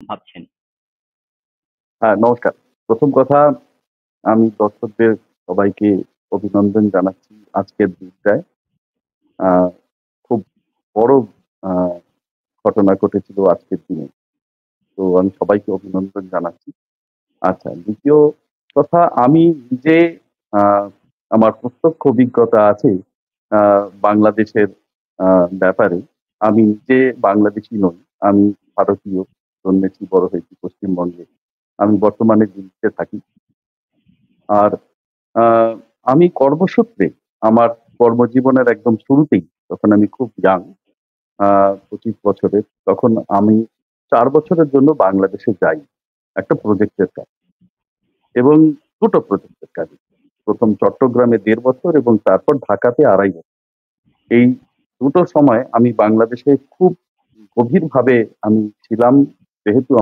ভাবছেন? হ্যাঁ, নমস্কার। ১ম কথা আমি দর্শকদের সবাইকে অভিনন্দন জানাচ্ছি আজকের দিনটায়। আ খুব বড় আ ঘটনা ঘটেছিল আজকের দিনে। তো আমি সবাইকে অভিনন্দন জানাচ্ছি। আচ্ছা, ২য় কথা আমি নিজে আ আমার প্রত্যক্ষ অভিজ্ঞতা আছে আ বাংলাদেশের আ ব্যাপারে। আমি নিজে বাংলাদেশী নই। আমি ভারতীয়। জন্মেছি, বড় হয়েছি পশ্চিমবঙ্গে। আমি বর্তমানে দিল্লিতে থাকি। আর আ আমি কর্মসূত্রে আমার কর্মজীবনের একদম শুরুতেই তখন আমি খুব ইয়াং ২৫ বছরের। তখন আমি ৪ বছরের জন্য বাংলাদেশে যাই। একটা প্রজেক্টের কাজ এবং ২ টো প্রজেক্টের কাজে। ১ম চট্টগ্রামে ১.৫ বছর এবং তারপর ঢাকাতে ২.৫ বছর। এই ২ টো সময় আমি বাংলাদেশে খুব গভীরভাবে আমি ছিলাম। যেহেতু